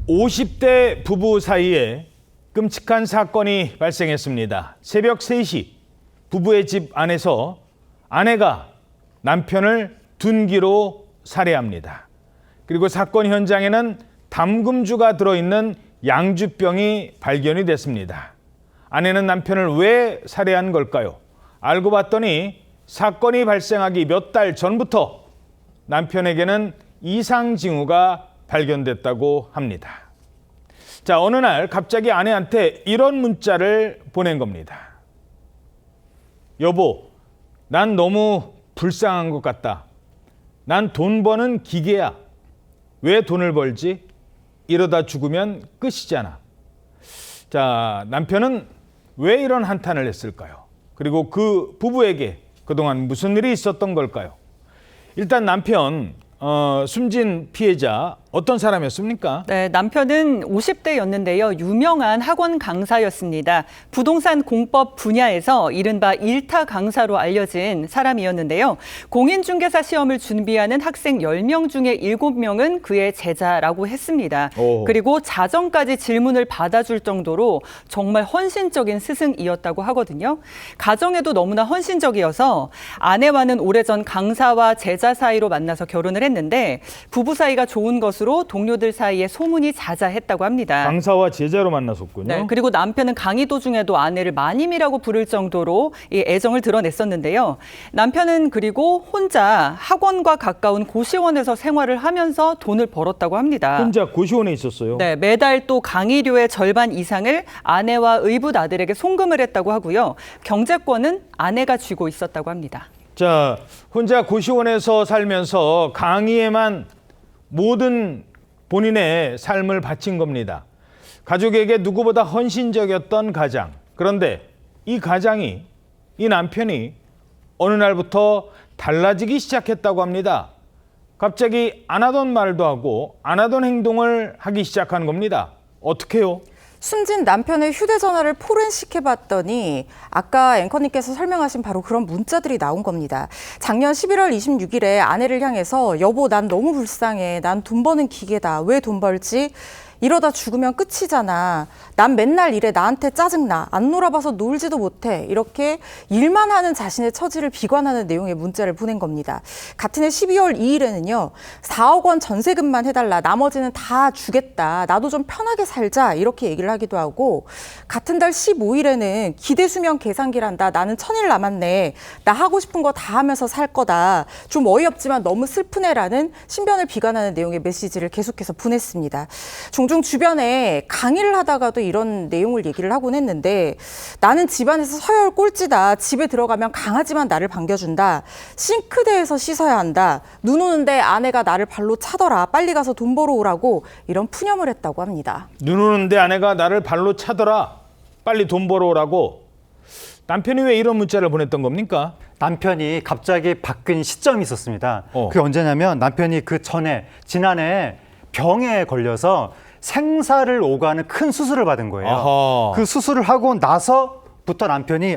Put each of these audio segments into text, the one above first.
50대 부부 사이에 끔찍한 사건이 발생했습니다. 새벽 3시 부부의 집 안에서 아내가 남편을 둔기로 살해합니다. 그리고 사건 현장에는 담금주가 들어있는 양주병이 발견이 됐습니다. 아내는 남편을 왜 살해한 걸까요? 알고 봤더니 사건이 발생하기 몇 달 전부터 남편에게는 이상 징후가 발견됐다고 합니다. 자, 어느 날 갑자기 아내한테 이런 문자를 보낸 겁니다. 여보, 난 너무 불쌍한 것 같다. 난 돈 버는 기계야. 왜 돈을 벌지? 이러다 죽으면 끝이잖아. 자, 남편은 왜 이런 한탄을 했을까요? 그리고 그 부부에게 그동안 무슨 일이 있었던 걸까요? 일단 남편, 숨진 피해자 어떤 사람이었습니까? 네, 남편은 50대였는데요. 유명한 학원 강사였습니다. 부동산 공법 분야에서 이른바 일타 강사로 알려진 사람이었는데요. 공인중개사 시험을 준비하는 학생 10명 중에 7명은 그의 제자라고 했습니다. 그리고 자정까지 질문을 받아줄 정도로 정말 헌신적인 스승이었다고 하거든요. 가정에도 너무나 헌신적이어서 아내와는 오래전 강사와 제자 사이로 만나서 결혼을 했는데 부부 사이가 좋은 것으로 동료들 사이에 소문이 자자했다고 합니다. 강사와 제자로 만났었군요. 네, 그리고 남편은 강의 도중에도 아내를 마님이라고 부를 정도로 이 애정을 드러냈었는데요. 남편은 그리고 혼자 학원과 가까운 고시원에서 생활을 하면서 돈을 벌었다고 합니다. 혼자 고시원에 있었어요? 네, 매달 또 강의료의 절반 이상을 아내와 의붓 아들에게 송금을 했다고 하고요. 경제권은 아내가 쥐고 있었다고 합니다. 자, 혼자 고시원에서 살면서 강의에만 모든 본인의 삶을 바친 겁니다. 가족에게 누구보다 헌신적이었던 가장. 그런데 이 가장이, 이 남편이 어느 날부터 달라지기 시작했다고 합니다. 갑자기 안 하던 말도 하고 안 하던 행동을 하기 시작한 겁니다. 어떻게요? 숨진 남편의 휴대전화를 포렌식해봤더니 아까 앵커님께서 설명하신 바로 그런 문자들이 나온 겁니다. 작년 11월 26일에 아내를 향해서 여보, 난 너무 불쌍해. 난 돈 버는 기계다. 왜 돈 벌지? 이러다 죽으면 끝이잖아. 난 맨날 이래. 나한테 짜증나. 안 놀아봐서 놀지도 못해. 이렇게 일만 하는 자신의 처지를 비관하는 내용의 문자를 보낸 겁니다. 같은 해 12월 2일에는요. 4억 원 전세금만 해달라. 나머지는 다 주겠다. 나도 좀 편하게 살자. 이렇게 얘기를 하기도 하고 같은 달 15일에는 기대수명 계산기란다. 나는 1000일 남았네. 나 하고 싶은 거 다 하면서 살 거다. 좀 어이없지만 너무 슬프네라는 신변을 비관하는 내용의 메시지를 계속해서 보냈습니다. 종종 주변에 강의를 하다가도 이런 내용을 얘기를 하곤 했는데 나는 집안에서 서열 꼴찌다. 집에 들어가면 강아지만 나를 반겨준다. 싱크대에서 씻어야 한다. 눈 오는데 아내가 나를 발로 차더라. 빨리 가서 돈 벌어 오라고 이런 푸념을 했다고 합니다. 눈 오는데 아내가 나를 발로 차더라. 빨리 돈 벌어 오라고. 남편이 왜 이런 문자를 보냈던 겁니까? 남편이 갑자기 바뀐 시점이 있었습니다. 그게 언제냐면 남편이 그 전에 지난해 병에 걸려서 생사를 오가는 큰 수술을 받은 거예요. 아하. 그 수술을 하고 나서부터 남편이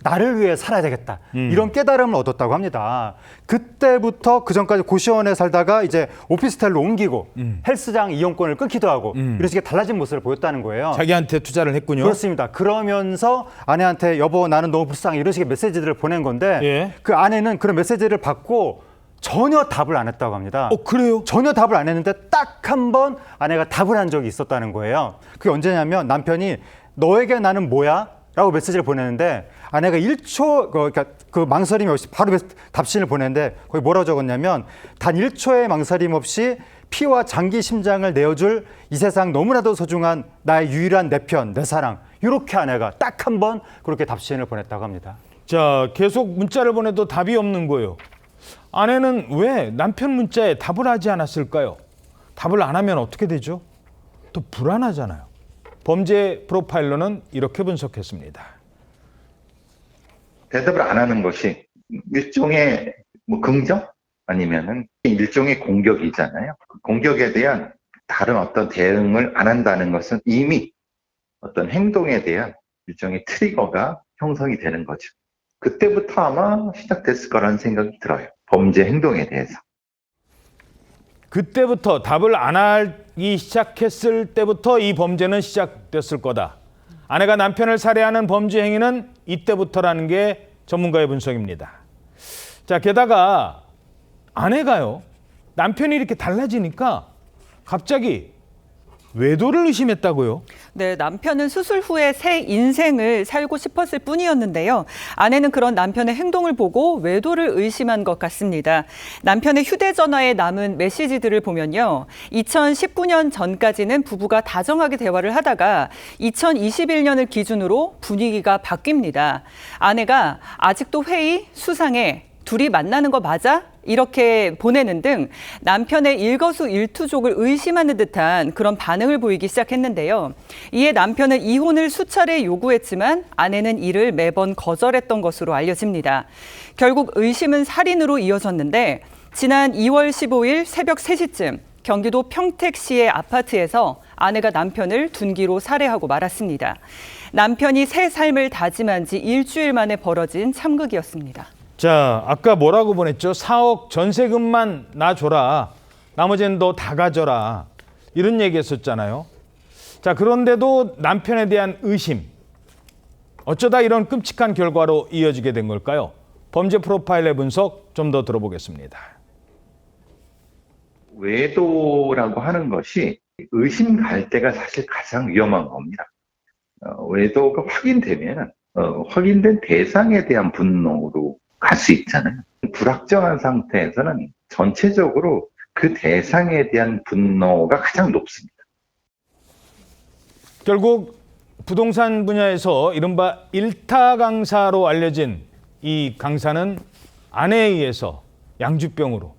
나를 위해 살아야 되겠다. 이런 깨달음을 얻었다고 합니다. 그때부터 그전까지 고시원에 살다가 이제 오피스텔로 옮기고 헬스장 이용권을 끊기도 하고 이런 식의 달라진 모습을 보였다는 거예요. 자기한테 투자를 했군요. 그렇습니다. 그러면서 아내한테 여보 나는 너무 불쌍해 이런 식의 메시지들을 보낸 건데 예. 그 아내는 그런 메시지를 받고 전혀 답을 안 했다고 합니다. 그래요? 전혀 답을 안 했는데 딱 한 번 아내가 답을 한 적이 있었다는 거예요. 그게 언제냐면 남편이 너에게 나는 뭐야? 라고 메시지를 보내는데 아내가 1초 그러니까 그 망설임 없이 바로 답신을 보내는데 거기 뭐라고 적었냐면 단 1초의 망설임 없이 피와 장기 심장을 내어줄 이 세상 너무나도 소중한 나의 유일한 내 편, 내 사랑. 이렇게 아내가 딱 한 번 그렇게 답신을 보냈다고 합니다. 자, 계속 문자를 보내도 답이 없는 거예요. 아내는 왜 남편 문자에 답을 하지 않았을까요? 답을 안 하면 어떻게 되죠? 또 불안하잖아요. 범죄 프로파일러는 이렇게 분석했습니다. 대답을 안 하는 것이 일종의 긍정? 아니면은 일종의 공격이잖아요. 공격에 대한 다른 어떤 대응을 안 한다는 것은 이미 어떤 행동에 대한 일종의 트리거가 형성이 되는 거죠. 그때부터 아마 시작됐을 거라는 생각이 들어요. 범죄 행동에 대해서. 그때부터 답을 안 하기 시작했을 때부터 이 범죄는 시작됐을 거다. 아내가 남편을 살해하는 범죄 행위는 이때부터라는 게 전문가의 분석입니다. 자, 게다가 아내가요, 남편이 이렇게 달라지니까 갑자기 외도를 의심했다고요? 네, 남편은 수술 후에 새 인생을 살고 싶었을 뿐이었는데요. 아내는 그런 남편의 행동을 보고 외도를 의심한 것 같습니다. 남편의 휴대전화에 남은 메시지들을 보면요. 2019년 전까지는 부부가 다정하게 대화를 하다가 2021년을 기준으로 분위기가 바뀝니다. 아내가 아직도 회의, 수상해, 둘이 만나는 거 맞아? 이렇게 보내는 등 남편의 일거수일투족을 의심하는 듯한 그런 반응을 보이기 시작했는데요. 이에 남편은 이혼을 수차례 요구했지만 아내는 이를 매번 거절했던 것으로 알려집니다. 결국 의심은 살인으로 이어졌는데 지난 2월 15일 새벽 3시쯤 경기도 평택시의 아파트에서 아내가 남편을 둔기로 살해하고 말았습니다. 남편이 새 삶을 다짐한 지 일주일 만에 벌어진 참극이었습니다. 자, 아까 뭐라고 보냈죠? 4억 전세금만 나 줘라. 나머지는 너 다 가져라. 이런 얘기 했었잖아요. 자, 그런데도 남편에 대한 의심. 어쩌다 이런 끔찍한 결과로 이어지게 된 걸까요? 범죄 프로파일의 분석 좀 더 들어보겠습니다. 외도라고 하는 것이 의심 갈 때가 사실 가장 위험한 겁니다. 외도가 확인되면 확인된 대상에 대한 분노로 갈 수 있잖아요. 불확정한 상태에서는 전체적으로 그 대상에 대한 분노가 가장 높습니다. 결국 부동산 분야에서 이른바 일타 강사로 알려진 이 강사는 아내에 의해서 양주병으로.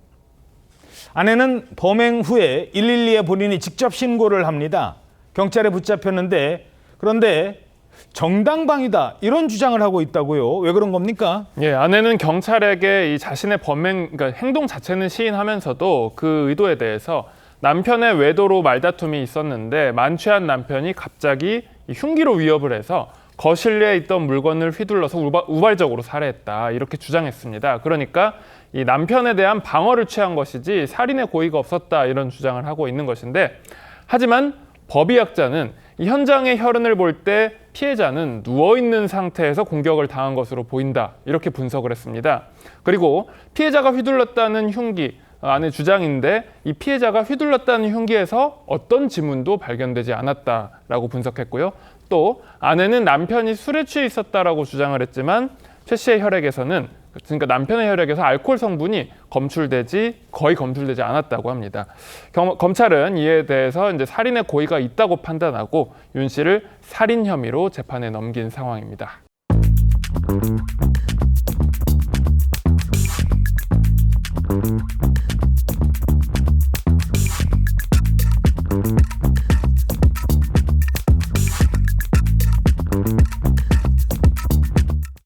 아내는 범행 후에 112에 본인이 직접 신고를 합니다. 경찰에 붙잡혔는데 그런데 정당방위다 이런 주장을 하고 있다고요. 왜 그런 겁니까? 예, 아내는 경찰에게 이 자신의 그러니까 행동 자체는 시인하면서도 그 의도에 대해서 남편의 외도로 말다툼이 있었는데 만취한 남편이 갑자기 이 흉기로 위협을 해서 거실에 있던 물건을 휘둘러서 우발적으로 살해했다 이렇게 주장했습니다. 그러니까 이 남편에 대한 방어를 취한 것이지 살인의 고의가 없었다 이런 주장을 하고 있는 것인데 하지만 법의학자는 이 현장의 혈흔을 볼 때 피해자는 누워있는 상태에서 공격을 당한 것으로 보인다 이렇게 분석을 했습니다. 그리고 피해자가 휘둘렀다는 흉기 아내 주장인데 이 피해자가 휘둘렀다는 흉기에서 어떤 지문도 발견되지 않았다라고 분석했고요. 또 아내는 남편이 술에 취해 있었다라고 주장을 했지만 최 씨의 혈액에서는 그러니까 남편의 혈액에서 알코올 성분이 거의 검출되지 않았다고 합니다. 검찰은 이에 대해서 이제 살인의 고의가 있다고 판단하고 윤 씨를 살인 혐의로 재판에 넘긴 상황입니다.